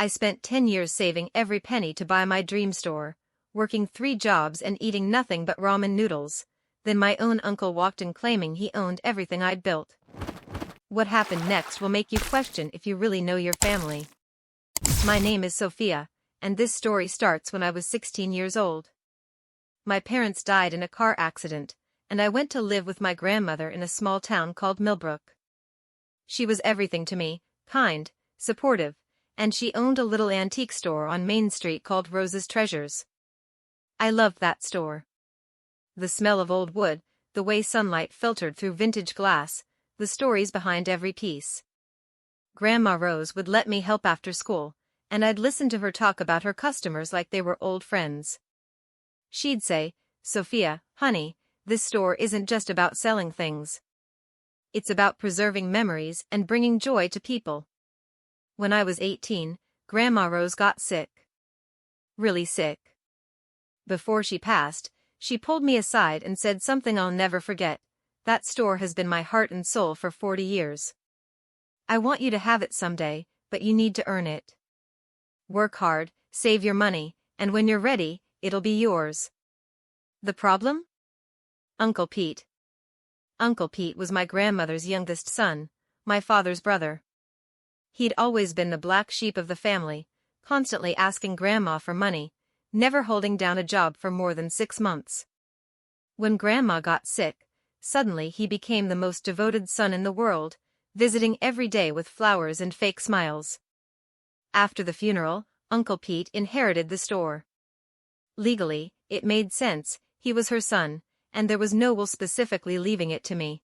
I spent 10 years saving every penny to buy my dream store, working 3 jobs and eating nothing but ramen noodles. Then my own uncle walked in claiming he owned everything I'd built. What happened next will make you question if you really know your family. My name is Sophia, and this story starts when I was 16 years old. My parents died in a car accident, and I went to live with my grandmother in a small town called Millbrook. She was everything to me, kind, supportive, and she owned a little antique store on Main Street called Rose's Treasures. I loved that store. The smell of old wood, the way sunlight filtered through vintage glass, the stories behind every piece. Grandma Rose would let me help after school, and I'd listen to her talk about her customers like they were old friends. She'd say, "Sophia, honey, this store isn't just about selling things. It's about preserving memories and bringing joy to people." When I was 18, Grandma Rose got sick. Really sick. Before she passed, she pulled me aside and said something I'll never forget. "That store has been my heart and soul for 40 years. I want you to have it someday, but you need to earn it. Work hard, save your money, and when you're ready, it'll be yours." The problem? Uncle Pete. Uncle Pete was my grandmother's youngest son, my father's brother. He'd always been the black sheep of the family, constantly asking Grandma for money, never holding down a job for more than 6 months. When Grandma got sick, suddenly he became the most devoted son in the world, visiting every day with flowers and fake smiles. After the funeral, Uncle Pete inherited the store. Legally, it made sense, he was her son, and there was no will specifically leaving it to me.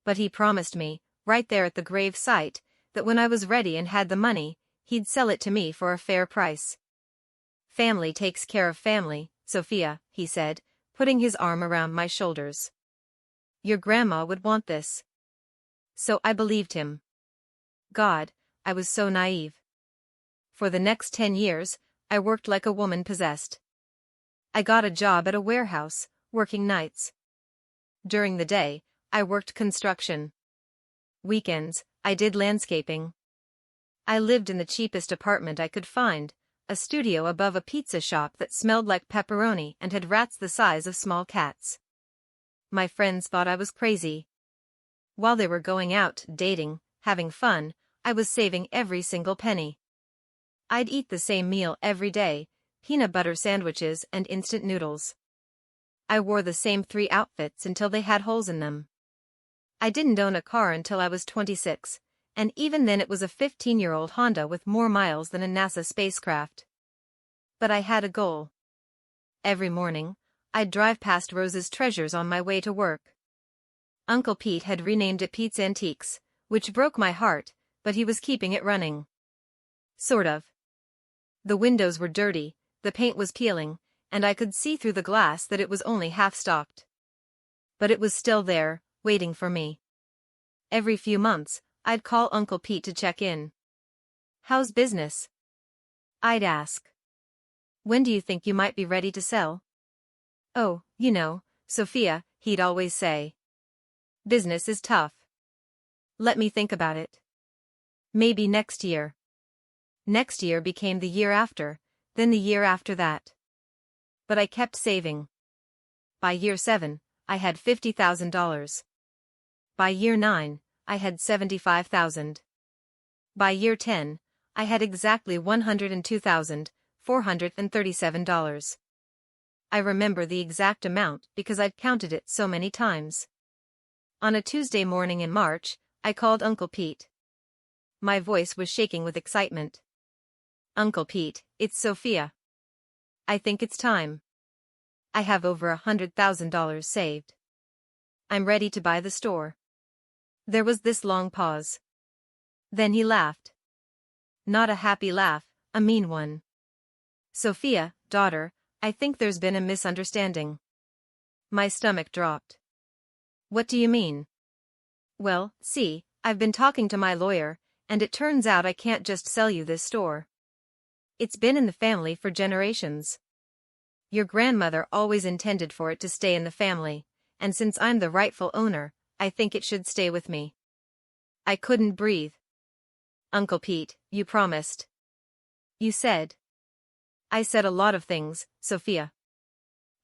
But he promised me, right there at the grave site, that when I was ready and had the money, he'd sell it to me for a fair price. "Family takes care of family, Sophia," he said, putting his arm around my shoulders. "Your grandma would want this." So I believed him. God, I was so naive. For the next 10 years, I worked like a woman possessed. I got a job at a warehouse, working nights. During the day, I worked construction. Weekends, I did landscaping. I lived in the cheapest apartment I could find, a studio above a pizza shop that smelled like pepperoni and had rats the size of small cats. My friends thought I was crazy. While they were going out, dating, having fun, I was saving every single penny. I'd eat the same meal every day, peanut butter sandwiches and instant noodles. I wore the same 3 outfits until they had holes in them. I didn't own a car until I was 26, and even then it was a 15-year-old Honda with more miles than a NASA spacecraft. But I had a goal. Every morning, I'd drive past Rose's Treasures on my way to work. Uncle Pete had renamed it Pete's Antiques, which broke my heart, but he was keeping it running. Sort of. The windows were dirty, the paint was peeling, and I could see through the glass that it was only half-stocked. But it was still there, waiting for me. Every few months, I'd call Uncle Pete to check in. "How's business?" I'd ask. "When do you think you might be ready to sell?" "Oh, you know, Sophia," he'd always say. "Business is tough. Let me think about it. Maybe next year." Next year became the year after, then the year after that. But I kept saving. By year 7, I had $50,000. By year 9, I had $75,000. By year 10, I had exactly $102,437. I remember the exact amount because I'd counted it so many times. On a Tuesday morning in March, I called Uncle Pete. My voice was shaking with excitement. "Uncle Pete, it's Sophia. I think it's time. I have over $100,000 saved. I'm ready to buy the store." There was this long pause. Then he laughed. Not a happy laugh, a mean one. "Sophia, daughter, I think there's been a misunderstanding." My stomach dropped. "What do you mean?" "Well, see, I've been talking to my lawyer, and it turns out I can't just sell you this store. It's been in the family for generations. Your grandmother always intended for it to stay in the family, and since I'm the rightful owner, I think it should stay with me." I couldn't breathe. "Uncle Pete, you promised." You said. I said a lot of things, Sophia.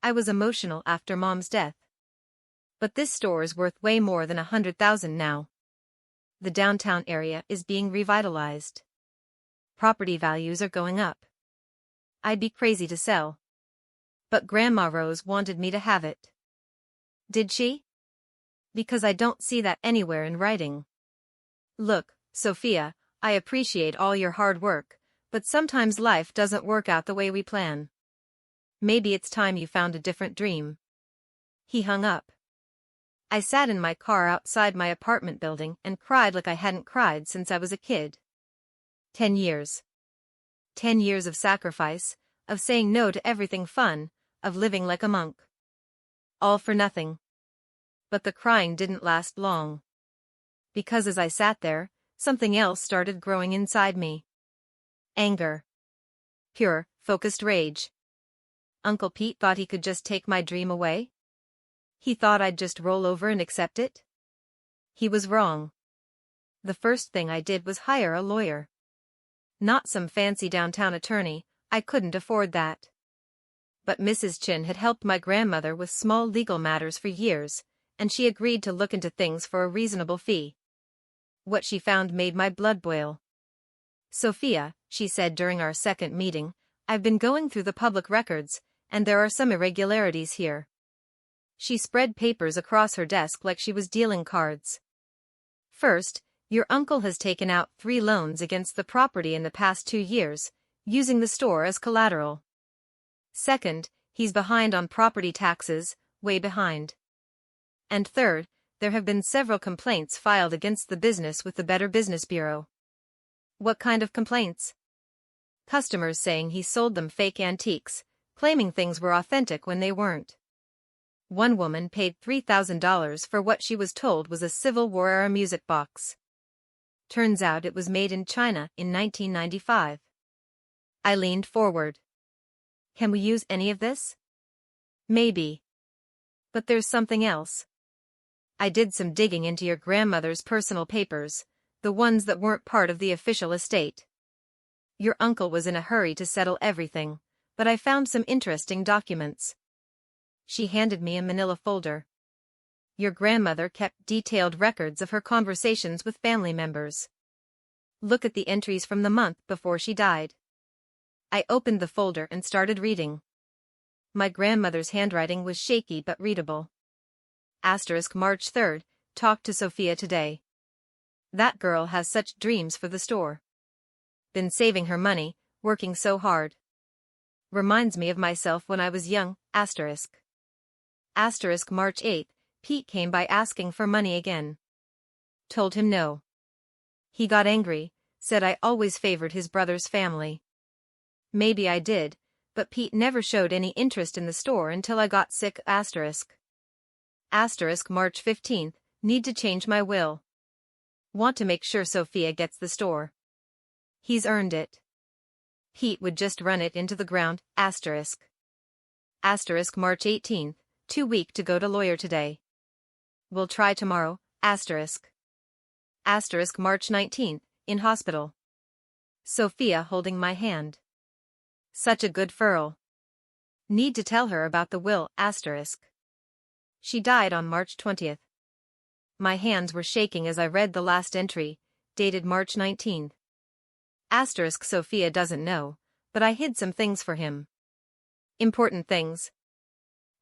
I was emotional after Mom's death. But this store is worth way more than 100,000 now. The downtown area is being revitalized. Property values are going up. I'd be crazy to sell. But Grandma Rose wanted me to have it. Did she? Because I don't see that anywhere in writing. Look, Sophia, I appreciate all your hard work, but sometimes life doesn't work out the way we plan. Maybe it's time you found a different dream. He hung up. I sat in my car outside my apartment building and cried like I hadn't cried since I was a kid. 10 years. 10 years of sacrifice, of saying no to everything fun, of living like a monk. All for nothing. But the crying didn't last long. Because as I sat there, something else started growing inside me. Anger. Pure, focused rage. Uncle Pete thought he could just take my dream away? He thought I'd just roll over and accept it? He was wrong. The first thing I did was hire a lawyer. Not some fancy downtown attorney, I couldn't afford that. But Mrs. Chin had helped my grandmother with small legal matters for years, and she agreed to look into things for a reasonable fee. What she found made my blood boil. Sophia, she said during our second meeting, I've been going through the public records, and there are some irregularities here. She spread papers across her desk like she was dealing cards. First, your uncle has taken out 3 loans against the property in the past 2 years, using the store as collateral. Second, he's behind on property taxes, way behind. And third, there have been several complaints filed against the business with the Better Business Bureau. What kind of complaints? Customers saying he sold them fake antiques, claiming things were authentic when they weren't. One woman paid $3,000 for what she was told was a Civil War-era music box. Turns out it was made in China in 1995. I leaned forward. Can we use any of this? Maybe. But there's something else. I did some digging into your grandmother's personal papers, the ones that weren't part of the official estate. Your uncle was in a hurry to settle everything, but I found some interesting documents. She handed me a manila folder. Your grandmother kept detailed records of her conversations with family members. Look at the entries from the month before she died. I opened the folder and started reading. My grandmother's handwriting was shaky but readable. March 3rd, talked to Sophia today. That girl has such dreams for the store. Been saving her money, working so hard. Reminds me of myself when I was young, March 8th, Pete came by asking for money again. Told him no. He got angry, said I always favored his brother's family. Maybe I did, but Pete never showed any interest in the store until I got sick. March 15th, need to change my will. Want to make sure Sophia gets the store. He's earned it. Pete would just run it into the ground. March 18th, too weak to go to lawyer today. We'll try tomorrow. March 19th, in hospital. Sophia holding my hand. Such a good furl. Need to tell her about the will. She died on March 20th. My hands were shaking as I read the last entry, dated March 19th. Sophia doesn't know, but I hid some things for him. Important things.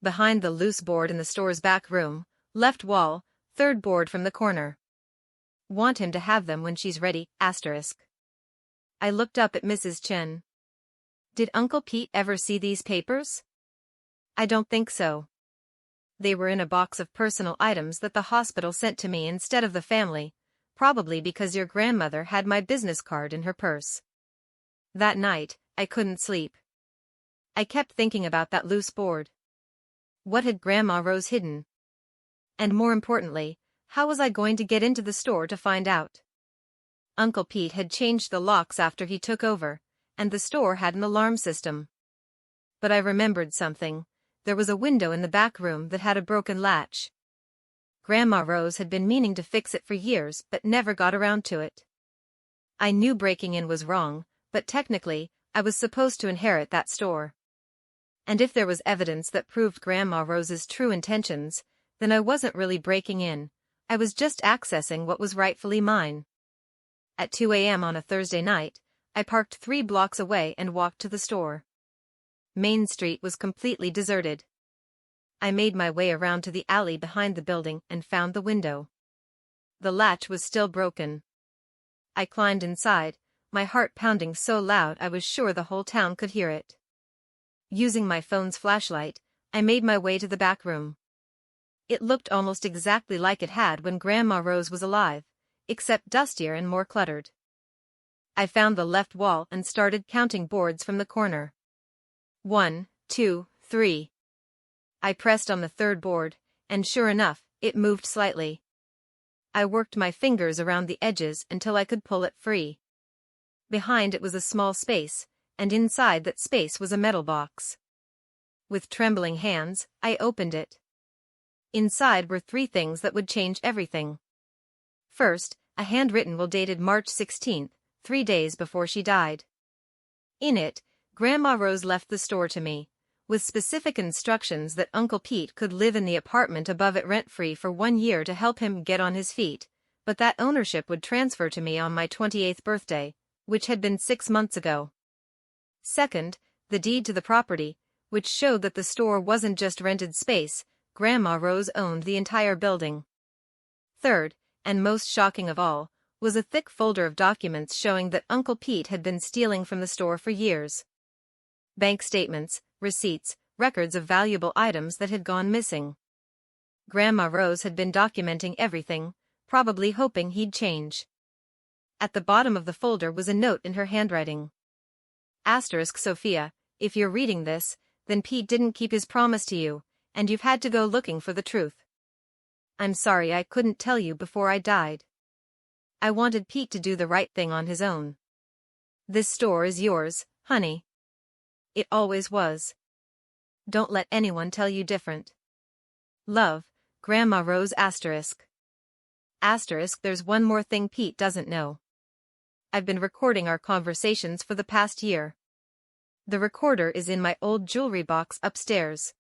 Behind the loose board in the store's back room, left wall, 3rd board from the corner. Want him to have them when she's ready. I looked up at Mrs. Chen. Did Uncle Pete ever see these papers? I don't think so. They were in a box of personal items that the hospital sent to me instead of the family, probably because your grandmother had my business card in her purse. That night, I couldn't sleep. I kept thinking about that loose board. What had Grandma Rose hidden? And more importantly, how was I going to get into the store to find out? Uncle Pete had changed the locks after he took over, and the store had an alarm system. But I remembered something. There was a window in the back room that had a broken latch. Grandma Rose had been meaning to fix it for years but never got around to it. I knew breaking in was wrong, but technically, I was supposed to inherit that store. And if there was evidence that proved Grandma Rose's true intentions, then I wasn't really breaking in. I was just accessing what was rightfully mine. At 2 a.m. on a Thursday night, I parked 3 blocks away and walked to the store. Main Street was completely deserted. I made my way around to the alley behind the building and found the window. The latch was still broken. I climbed inside, my heart pounding so loud I was sure the whole town could hear it. Using my phone's flashlight, I made my way to the back room. It looked almost exactly like it had when Grandma Rose was alive, except dustier and more cluttered. I found the left wall and started counting boards from the corner. 1, 2, 3. I pressed on the third board, and sure enough, it moved slightly. I worked my fingers around the edges until I could pull it free. Behind it was a small space, and inside that space was a metal box. With trembling hands, I opened it. Inside were 3 things that would change everything. First, a handwritten will dated March 16th, 3 days before she died. In it, Grandma Rose left the store to me, with specific instructions that Uncle Pete could live in the apartment above it rent-free for 1 year to help him get on his feet, but that ownership would transfer to me on my 28th birthday, which had been 6 months ago. Second, the deed to the property, which showed that the store wasn't just rented space, Grandma Rose owned the entire building. Third, and most shocking of all, was a thick folder of documents showing that Uncle Pete had been stealing from the store for years. Bank statements, receipts, records of valuable items that had gone missing. Grandma Rose had been documenting everything, probably hoping he'd change. At the bottom of the folder was a note in her handwriting. Asterisk Sophia, if you're reading this, then Pete didn't keep his promise to you, and you've had to go looking for the truth. I'm sorry I couldn't tell you before I died. I wanted Pete to do the right thing on his own. This store is yours, honey. It always was. Don't let anyone tell you different. Love, Grandma Rose asterisk. Asterisk there's one more thing Pete doesn't know. I've been recording our conversations for the past year. The recorder is in my old jewelry box upstairs.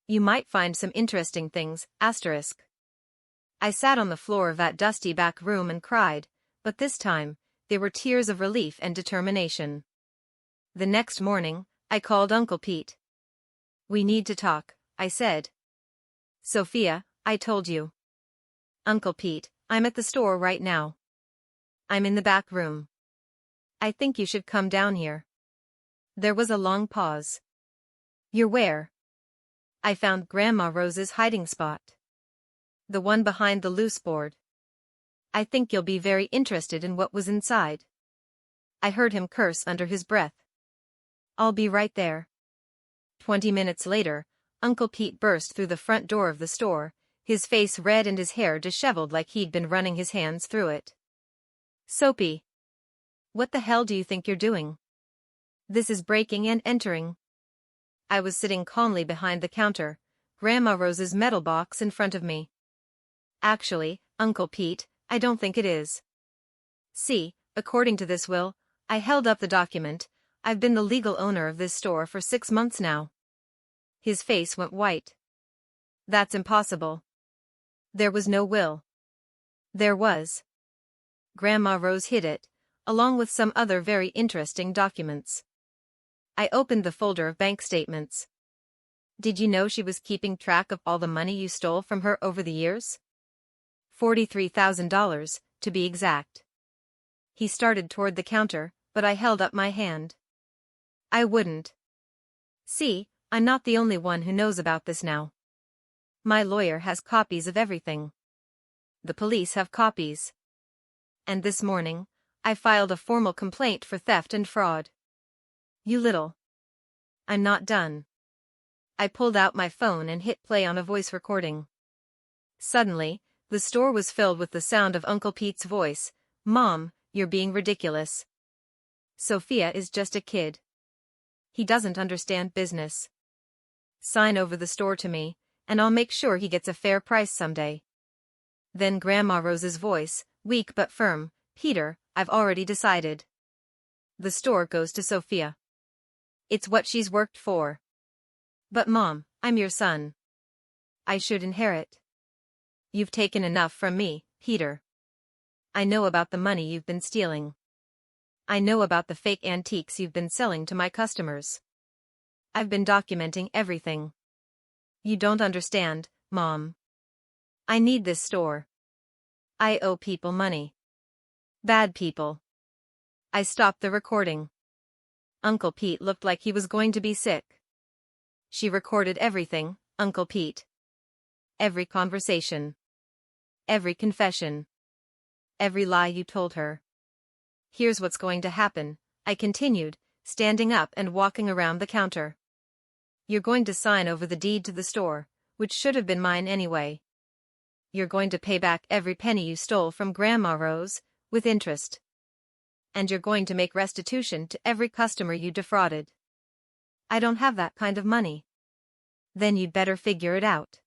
You might find some interesting things, asterisk. I sat on the floor of that dusty back room and cried, but this time, they were tears of relief and determination. The next morning, I called Uncle Pete. We need to talk, I said. Sophia, I told you. Uncle Pete, I'm at the store right now. I'm in the back room. I think you should come down here. There was a long pause. You're where? I found Grandma Rose's hiding spot. The one behind the loose board. I think you'll be very interested in what was inside. I heard him curse under his breath. I'll be right there. 20 minutes later, Uncle Pete burst through the front door of the store, his face red and his hair disheveled like he'd been running his hands through it. Soapy. What the hell do you think you're doing? This is breaking and entering. I was sitting calmly behind the counter, Grandma Rose's metal box in front of me. Actually, Uncle Pete, I don't think it is. See, according to this will, I held up the document, I've been the legal owner of this store for 6 months now. His face went white. That's impossible. There was no will. There was. Grandma Rose hid it, along with some other very interesting documents. I opened the folder of bank statements. Did you know she was keeping track of all the money you stole from her over the years? $43,000, to be exact. He started toward the counter, but I held up my hand. I wouldn't. See, I'm not the only one who knows about this now. My lawyer has copies of everything. The police have copies. And this morning, I filed a formal complaint for theft and fraud. You little. I'm not done. I pulled out my phone and hit play on a voice recording. Suddenly, the store was filled with the sound of Uncle Pete's voice. Mom, you're being ridiculous. Sophia is just a kid. He doesn't understand business. Sign over the store to me, and I'll make sure he gets a fair price someday. Then Grandma Rose's voice, weak but firm. Peter, I've already decided. The store goes to Sophia. It's what she's worked for. But Mom, I'm your son. I should inherit. You've taken enough from me, Peter. I know about the money you've been stealing. I know about the fake antiques you've been selling to my customers. I've been documenting everything. You don't understand, Mom. I need this store. I owe people money. Bad people. I stopped the recording. Uncle Pete looked like he was going to be sick. She recorded everything, Uncle Pete. Every conversation. Every confession. Every lie you told her. Here's what's going to happen, I continued, standing up and walking around the counter. You're going to sign over the deed to the store, which should have been mine anyway. You're going to pay back every penny you stole from Grandma Rose, with interest. And you're going to make restitution to every customer you defrauded. I don't have that kind of money. Then you'd better figure it out.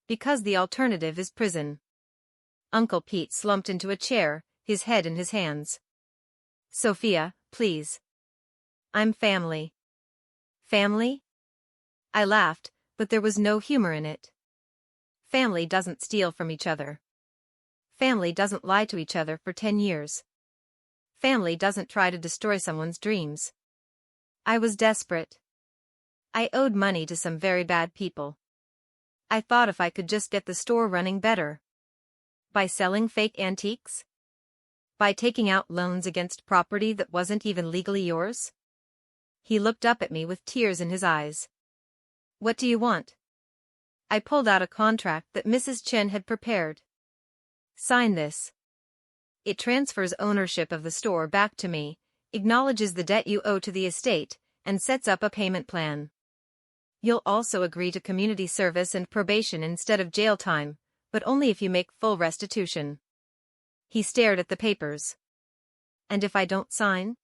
Because the alternative is prison. Uncle Pete slumped into a chair, his head in his hands. Sophia, please. I'm family. Family? I laughed, but there was no humor in it. Family doesn't steal from each other. Family doesn't lie to each other for 10 years. Family doesn't try to destroy someone's dreams. I was desperate. I owed money to some very bad people. I thought if I could just get the store running better. By selling fake antiques? By taking out loans against property that wasn't even legally yours? He looked up at me with tears in his eyes. What do you want? I pulled out a contract that Mrs. Chen had prepared. Sign this. It transfers ownership of the store back to me, acknowledges the debt you owe to the estate, and sets up a payment plan. You'll also agree to community service and probation instead of jail time, but only if you make full restitution. He stared at the papers. And if I don't sign?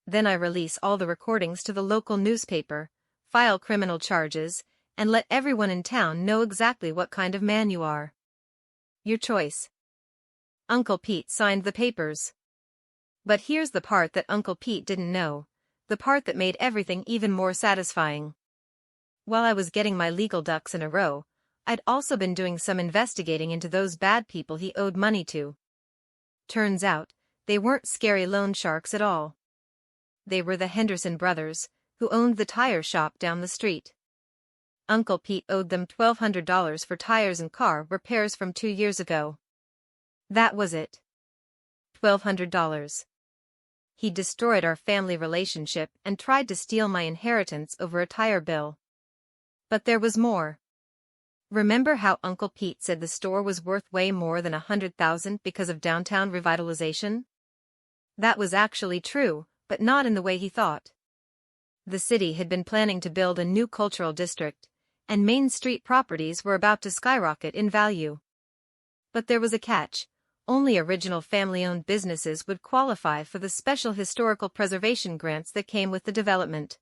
Then I release all the recordings to the local newspaper, file criminal charges, and let everyone in town know exactly what kind of man you are. Your choice. Uncle Pete signed the papers. But here's the part that Uncle Pete didn't know, the part that made everything even more satisfying. While I was getting my legal ducks in a row, I'd also been doing some investigating into those bad people he owed money to. Turns out, they weren't scary loan sharks at all. They were the Henderson brothers, who owned the tire shop down the street. Uncle Pete owed them $1,200 for tires and car repairs from 2 years ago. That was it. $1,200. He destroyed our family relationship and tried to steal my inheritance over a tire bill. But there was more. Remember how Uncle Pete said the store was worth way more than $100,000 because of downtown revitalization? That was actually true, but not in the way he thought. The city had been planning to build a new cultural district, and Main Street properties were about to skyrocket in value. But there was a catch. Only original family-owned businesses would qualify for the special historical preservation grants that came with the development.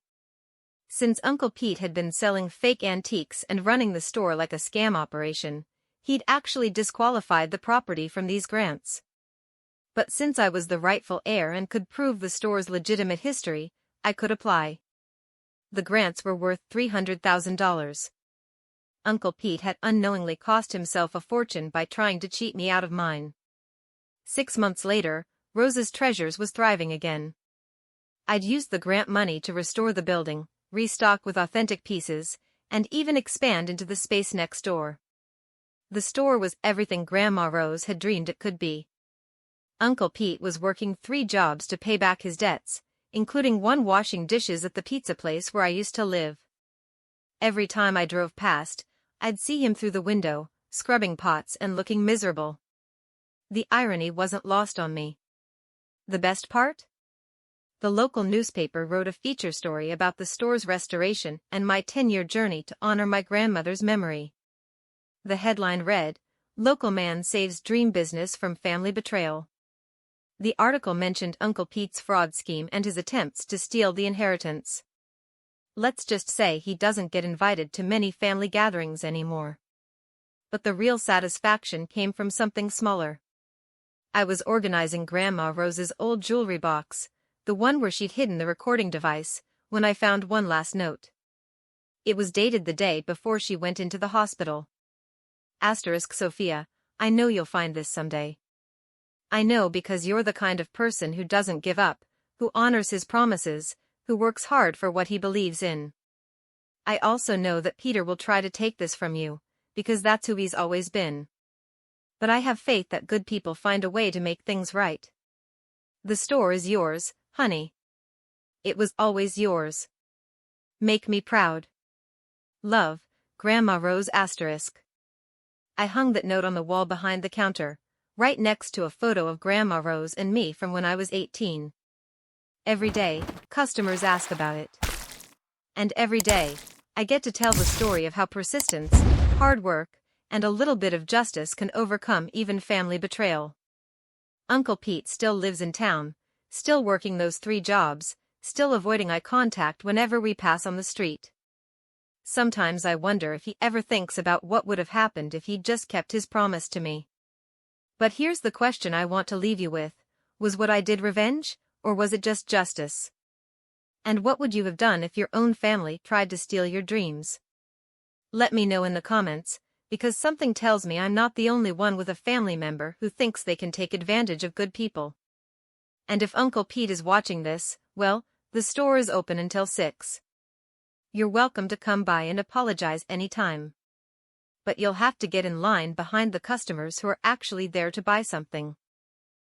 Since Uncle Pete had been selling fake antiques and running the store like a scam operation, he'd actually disqualified the property from these grants. But since I was the rightful heir and could prove the store's legitimate history, I could apply. The grants were worth $300,000. Uncle Pete had unknowingly cost himself a fortune by trying to cheat me out of mine. 6 months later, Rose's Treasures was thriving again. I'd used the grant money to restore the building, restock with authentic pieces, and even expand into the space next door. The store was everything Grandma Rose had dreamed it could be. Uncle Pete was working 3 jobs to pay back his debts, including one washing dishes at the pizza place where I used to live. Every time I drove past, I'd see him through the window, scrubbing pots and looking miserable. The irony wasn't lost on me. The best part? The local newspaper wrote a feature story about the store's restoration and my 10-year journey to honor my grandmother's memory. The headline read, "Local Man Saves Dream Business from Family Betrayal." The article mentioned Uncle Pete's fraud scheme and his attempts to steal the inheritance. Let's just say he doesn't get invited to many family gatherings anymore. But the real satisfaction came from something smaller. I was organizing Grandma Rose's old jewelry box, the one where she'd hidden the recording device, when I found one last note. It was dated the day before she went into the hospital. Asterisk Sophia, I know you'll find this someday. I know because you're the kind of person who doesn't give up, who honors his promises, who works hard for what he believes in. I also know that Peter will try to take this from you, because that's who he's always been. But I have faith that good people find a way to make things right. The store is yours, honey. It was always yours. Make me proud. Love, Grandma Rose asterisk. I hung that note on the wall behind the counter, right next to a photo of Grandma Rose and me from when I was 18. Every day, customers ask about it. And every day, I get to tell the story of how persistence, hard work, and a little bit of justice can overcome even family betrayal. Uncle Pete still lives in town, still working those 3 jobs, still avoiding eye contact whenever we pass on the street. Sometimes I wonder if he ever thinks about what would have happened if he'd just kept his promise to me. But here's the question I want to leave you with: was what I did revenge, or was it just justice? And what would you have done if your own family tried to steal your dreams? Let me know in the comments, because something tells me I'm not the only one with a family member who thinks they can take advantage of good people. And if Uncle Pete is watching this, well, the store is open until 6. You're welcome to come by and apologize anytime. But you'll have to get in line behind the customers who are actually there to buy something.